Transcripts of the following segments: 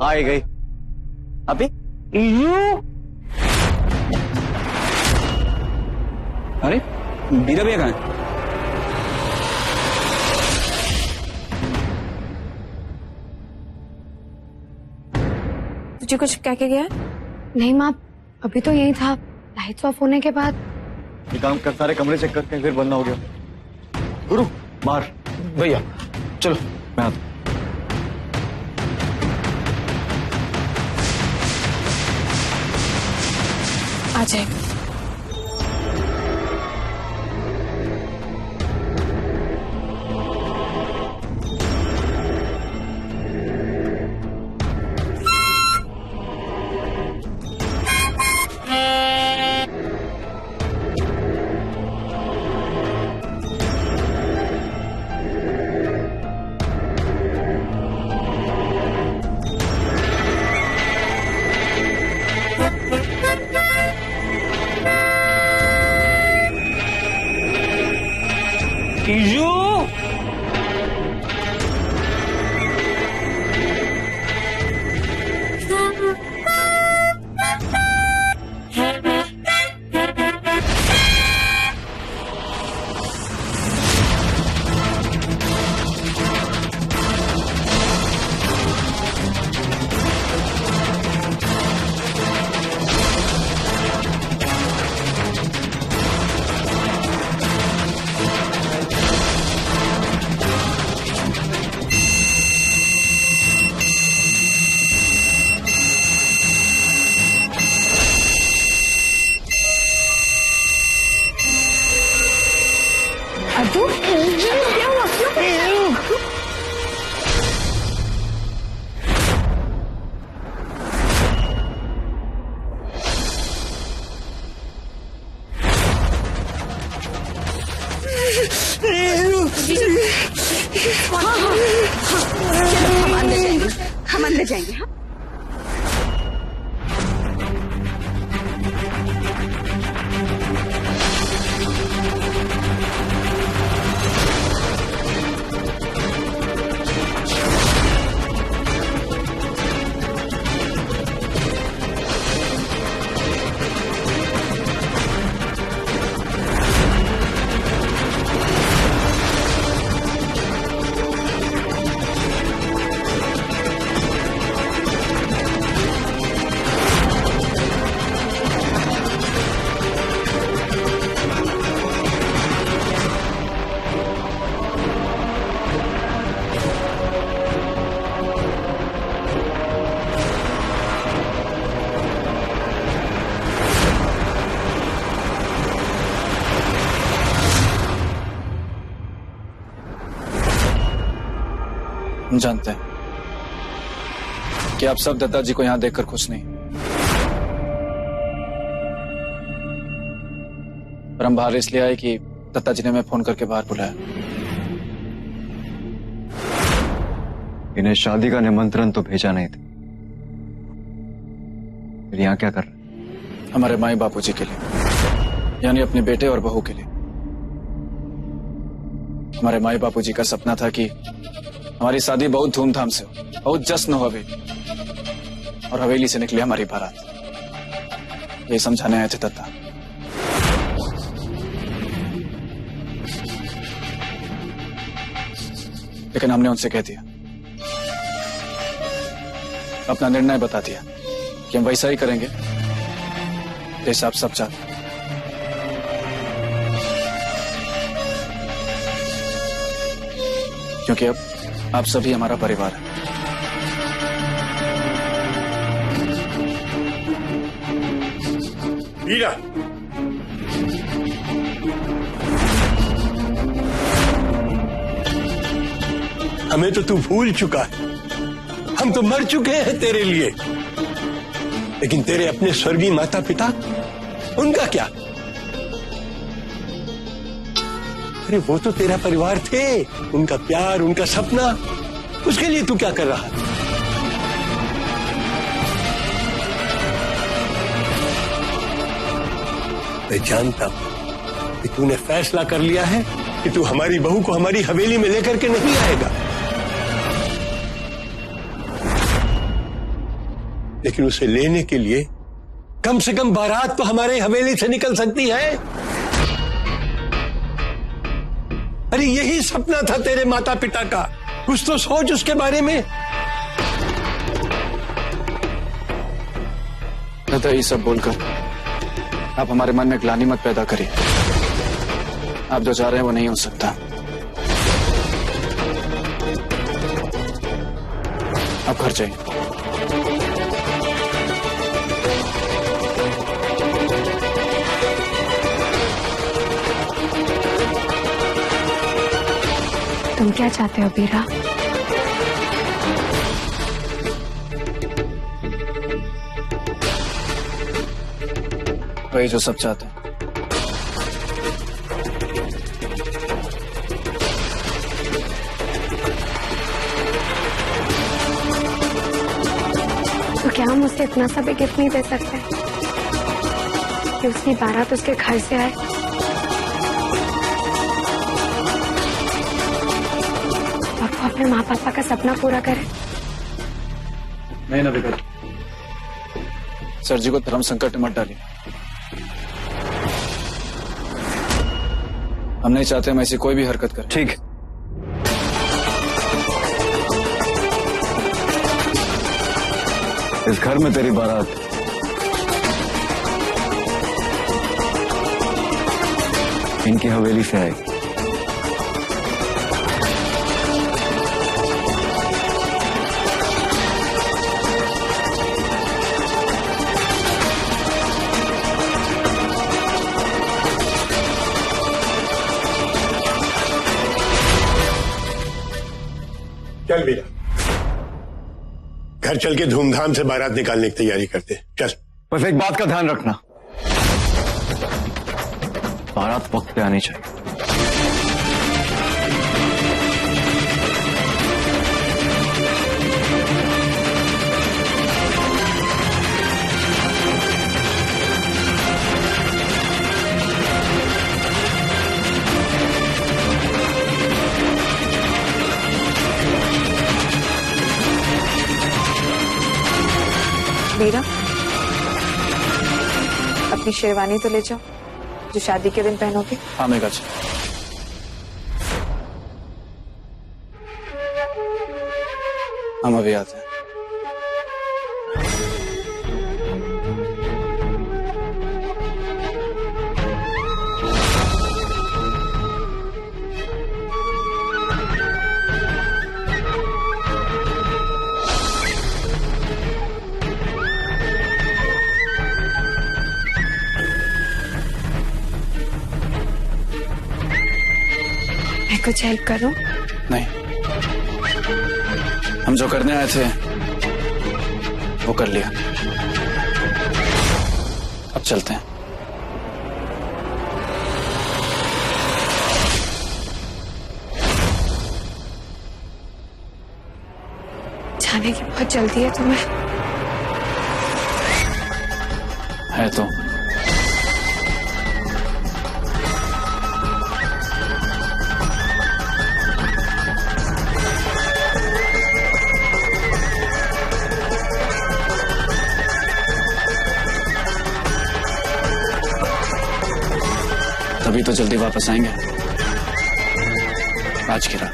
आ गई अभी। अरे बीरा भैया कहाँ है? तुझे कुछ कह के गया? नहीं माँ, अभी तो यही था। लाइट्स ऑफ होने के बाद ये काम कर, सारे कमरे चेक करते हैं, फिर बंद हो गया। गुरु बाहर। भैया चलो मैं आता। आ जाएगा। कीजू अद्दू, क्या हुआ? हम अंदर जाएंगे। हाँ हम जानते हैं कि आप सब दत्ता जी को यहां देखकर खुश नहीं, पर हम बाहर इसलिए आए कि दत्ता जी ने हमें फोन करके बाहर बुलाया। इन्हें शादी का निमंत्रण तो भेजा नहीं था, फिर यहाँ क्या कर रहे? हमारे माई बापूजी के लिए, यानी अपने बेटे और बहू के लिए। हमारे माई बापूजी का सपना था कि हमारी शादी बहुत धूमधाम से हो, बहुत जश्न हो हवेली, और हवेली से निकली हमारी बारात। ये समझाने आए थे दत्ता। लेकिन हमने उनसे कह दिया, अपना निर्णय बता दिया कि हम वैसा ही करेंगे जैसा आप सब चाहते हैं। क्योंकि अब आप सभी हमारा परिवार है। वीरा, हमें तो तू भूल चुका है। हम तो मर चुके हैं तेरे लिए, लेकिन तेरे अपने स्वर्गीय माता पिता, उनका क्या? अरे वो तो तेरा परिवार थे, उनका प्यार, उनका सपना, उसके लिए तू क्या कर रहा है? मैं जानता हूं कि तूने फैसला कर लिया है कि तू हमारी बहू को हमारी हवेली में लेकर के नहीं आएगा। लेकिन उसे लेने के लिए कम से कम बारात तो हमारे हवेली से निकल सकती है। अरे यही सपना था तेरे माता पिता का, कुछ तो सोच उसके बारे में। दादा ये सब बोलकर आप हमारे मन में ग्लानि मत पैदा करिए। आप जो चाह रहे हैं वो नहीं हो सकता। आप घर जाइए। तुम क्या चाहते हो बीरा? वही जो सब चाहते हैं। तो क्या हम उसे इतना सा भी गिफ्ट नहीं दे सकते कि उसकी बारात उसके घर से आए? और वो अपने माँ पापा का सपना पूरा करे। नहीं ना बिगड़, सर जी को धर्म संकट में मत डालिए। हम नहीं चाहते हम ऐसी कोई भी हरकत करें। ठीक, इस घर में तेरी बारात इनकी हवेली से आएगी। चल बीरा, घर चल के धूमधाम से बारात निकालने की तैयारी करते। चल। बस एक बात का ध्यान रखना, बारात वक्त पे आनी चाहिए। बीरा, अपनी शेरवानी तो ले जाओ जो शादी के दिन पहनोगे। हाँ मेघा जी। हम अभी आते हैं। मैं कुछ हेल्प करूं? नहीं, हम जो करने आए थे वो कर लिया। अब चलते हैं। जाने की बहुत जल्दी है तुम्हें? है तो। तभी तो जल्दी वापस आएंगे। आज की रात,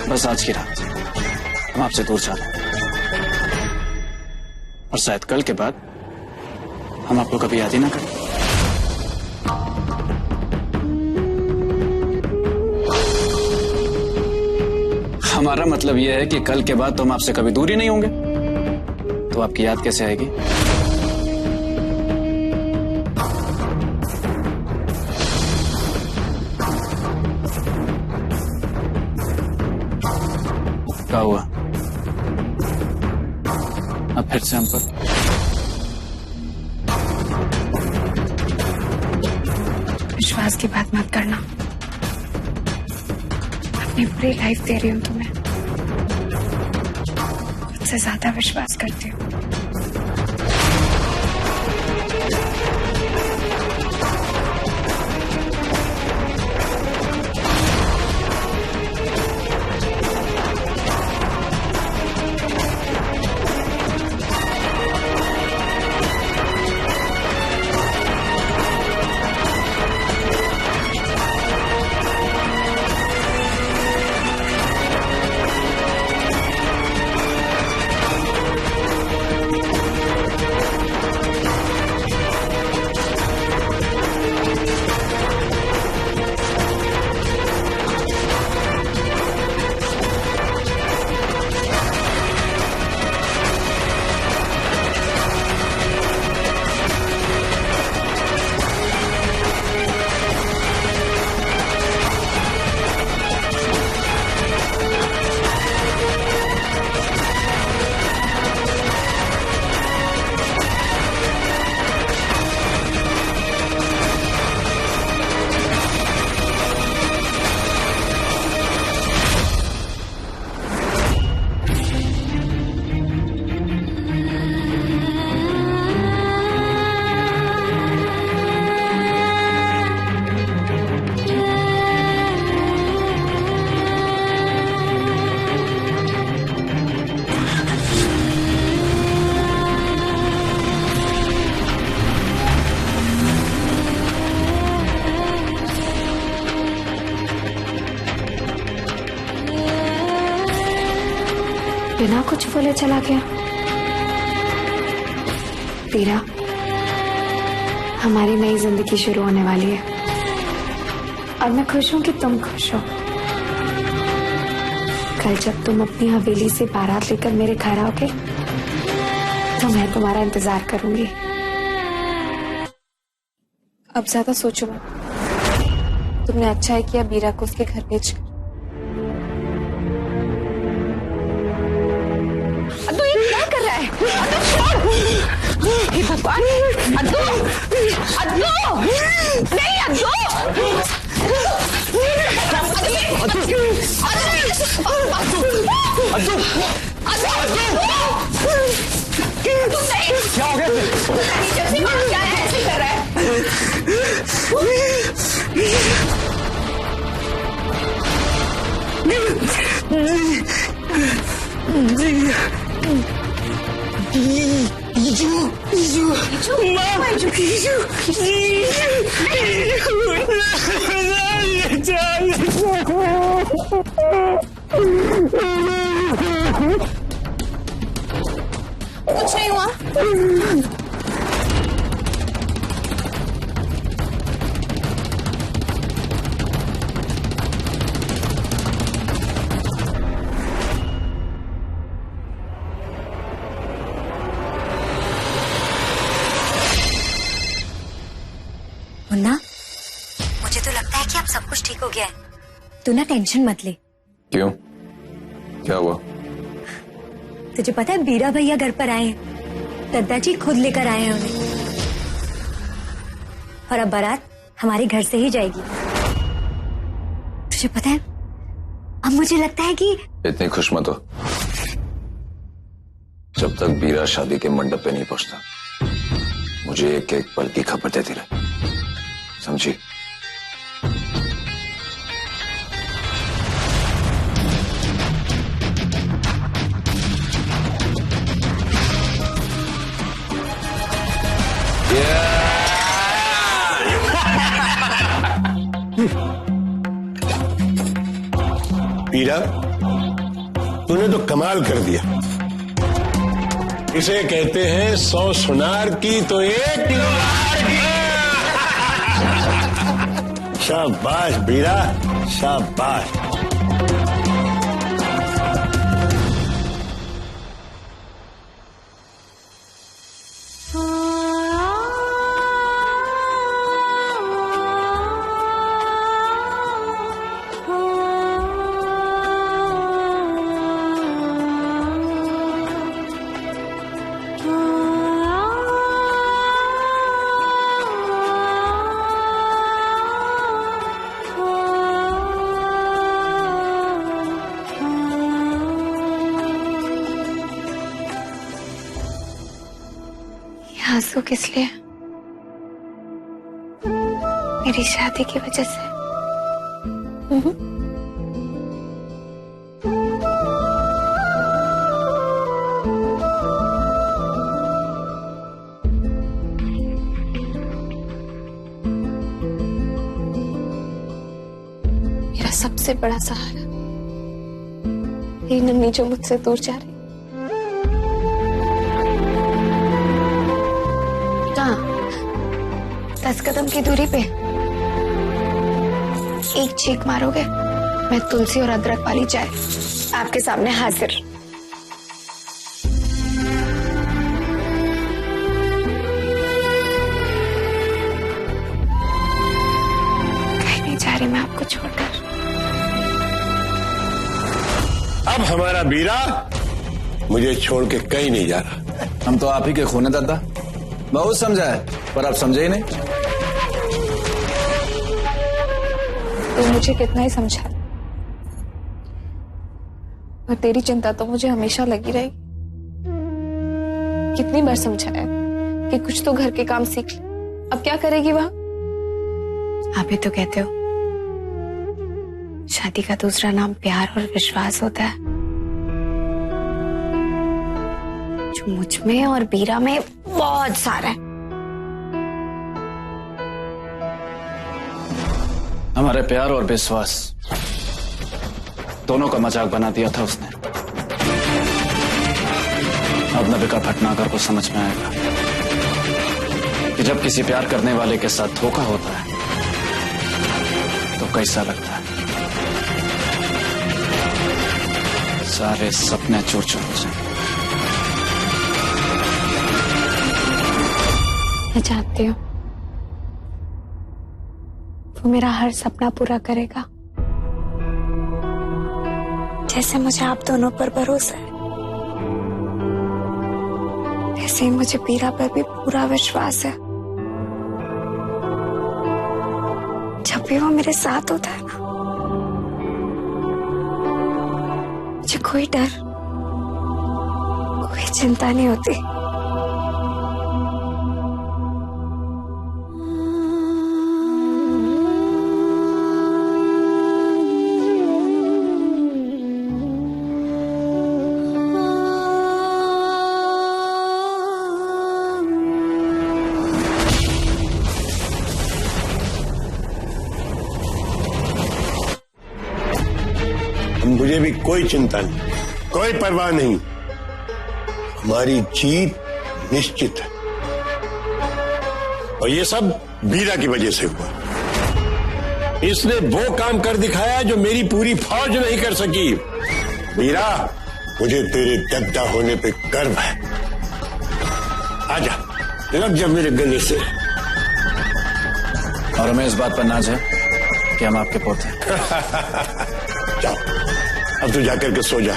बस आज की रात हम आपसे दूर जा रहे हैं। और शायद कल के बाद हम आपको कभी याद ही ना करें। हमारा मतलब यह है कि कल के बाद तो हम आपसे कभी दूर ही नहीं होंगे, तो आपकी याद कैसे आएगी? क्या हुआ? अब फिर से हम पर विश्वास की बात मत करना। अपनी पूरी लाइफ दे रही हूं तुम्हें, खुद से ज्यादा विश्वास करती हूँ। बिना कुछ बोले चला गया। बीरा, हमारी नई जिंदगी शुरू होने वाली है और मैं खुश हूं कि तुम खुश हो। कल जब तुम अपनी हवेली से बारात लेकर मेरे घर आओगे तो मैं तुम्हारा इंतजार करूंगी। अब ज्यादा सोचो मत। तुमने अच्छा है किया बीरा को उसके घर भेजकर। अद्दू, ये क्या कर रहा है? अद्दू, छोड़! हे भगवान! अद्दू! अद्दू! नहीं, अद्दू! क्या हो गया? नीचे से मार क्या है? ऐसे कर रहा है? कुछ नहीं हुआ। मुन्ना, मुझे तो लगता है कि अब सब कुछ ठीक हो गया है। तू ना टेंशन मत ले। क्यों? क्या हुआ? तुझे पता है बीरा भैया घर पर आए हैं। दादाजी खुद लेकर आए हैं उन्हें, और अब बारात हमारे घर से ही जाएगी। तुझे पता है, अब मुझे लगता है कि इतनी खुश मत हो जब तक बीरा शादी के मंडप पे नहीं पहुंचता। मुझे एक एक पल की खबर देती रहे, समझी? बीरा, तूने तो कमाल कर दिया। इसे कहते हैं 100 सुनार की तो 1 लोहार की। शाबाश बीरा, शाबाश। आंसू किस लिए? मेरी शादी की वजह से। मेरा सबसे बड़ा सहारा मेरी नन्ही जो मुझसे दूर जा रही। कहाँ? 10 कदम की दूरी पे। एक चीख मारोगे, मैं तुलसी और अदरक वाली चाय आपके सामने हाजिर। कहीं नहीं जा रही मैं आपको छोड़कर। अब हमारा बीरा मुझे छोड़ के कहीं नहीं जा रहा। हम तो आप ही के खून है दादा। बहुत समझाए पर आप समझे ही नहीं। तू मुझे कितना ही समझा, और तेरी चिंता तो मुझे हमेशा लगी रही। कितनी बार समझाया कि कुछ तो घर के काम सीख ले। अब क्या करेगी वहां? आप ही तो कहते हो शादी का दूसरा नाम प्यार और विश्वास होता है, जो मुझ में और बीरा में बहुत सारा है। हमारे प्यार और विश्वास दोनों का मजाक बना दिया था उसने। अब नविका भटनागर को समझ में आएगा कि जब किसी प्यार करने वाले के साथ धोखा होता है तो कैसा लगता है। सारे सपने चूर चूर हो जाए। मैं जानती हूँ वो मेरा हर सपना पूरा करेगा, जैसे मुझे आप दोनों पर भरोसा है, वैसे ही मुझे बीरा पर भी पूरा विश्वास है। जब भी वो मेरे साथ होता है ना, मुझे कोई डर, कोई चिंता नहीं होती। मुझे भी कोई चिंता नहीं, कोई परवाह नहीं। हमारी जीत निश्चित है और ये सब बीरा की वजह से हुआ। इसने वो काम कर दिखाया जो मेरी पूरी फौज नहीं कर सकी। बीरा, मुझे तेरे दद्दा होने पे गर्व है। आजा, लग जा मेरे गले से। और हमें इस बात पर नाज है कि हम आपके पोते हैं। जाओ, अब तू जाकर के सो जा।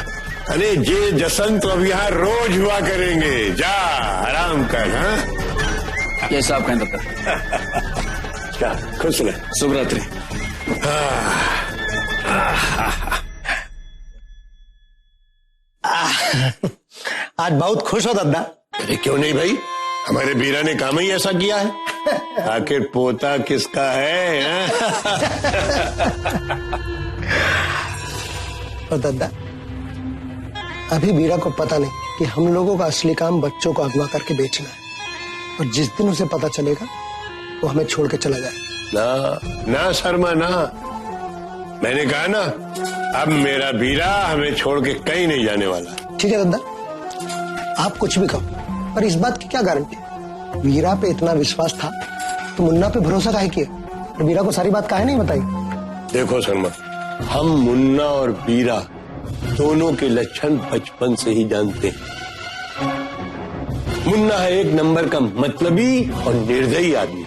अरे ये जश्न तो अब यहाँ रोज हुआ करेंगे। जा आराम कर। हाँ, ये साहब कहें तब तक। क्या खुश रहे। शुभ रात्रि। आज बहुत खुश हो दादा। अरे क्यों नहीं भाई, हमारे बीरा ने काम ही ऐसा किया है। आखिर पोता किसका है। और दादा, अभी बीरा को पता नहीं कि हम लोगों का असली काम बच्चों को अगवा करके बेचना है, और जिस दिन उसे पता चलेगा वो हमें छोड़ के चला जाए। ना ना शर्मा ना, मैंने कहा ना, अब मेरा बीरा हमें छोड़ के कहीं नहीं जाने वाला। ठीक है दादा, आप कुछ भी कहो, पर इस बात की क्या गारंटी? बीरा पे इतना विश्वास था तो मुन्ना पे भरोसा काहे किया, और बीरा को सारी बात काहे नहीं बताई? देखो शर्मा, हम मुन्ना और बीरा दोनों के लक्षण बचपन से ही जानते हैं। मुन्ना है एक नंबर का मतलबी और निर्दयी आदमी,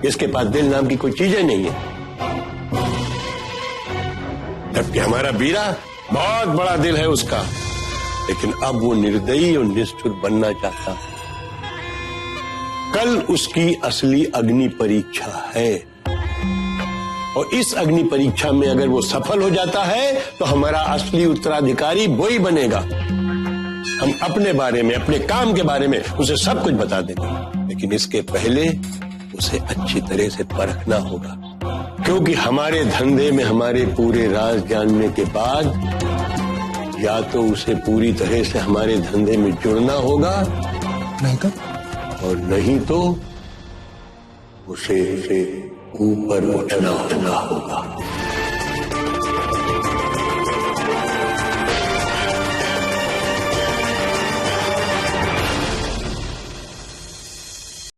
इसके पास दिल नाम की कोई चीजें नहीं है। जबकि हमारा बीरा बहुत बड़ा दिल है उसका, लेकिन अब वो निर्दयी और निष्ठुर बनना चाहता है। कल उसकी असली अग्नि परीक्षा है, और इस अग्नि परीक्षा में अगर वो सफल हो जाता है तो हमारा असली उत्तराधिकारी वो ही बनेगा। हम अपने बारे में, अपने काम के बारे में उसे सब कुछ बता देंगे, लेकिन इसके पहले उसे अच्छी तरह से परखना होगा, क्योंकि हमारे धंधे में हमारे पूरे राज जानने के बाद या तो उसे पूरी तरह से हमारे धंधे में जुड़ना होगा, नहीं तो? और नहीं तो उसे ऊपर उठना होगा।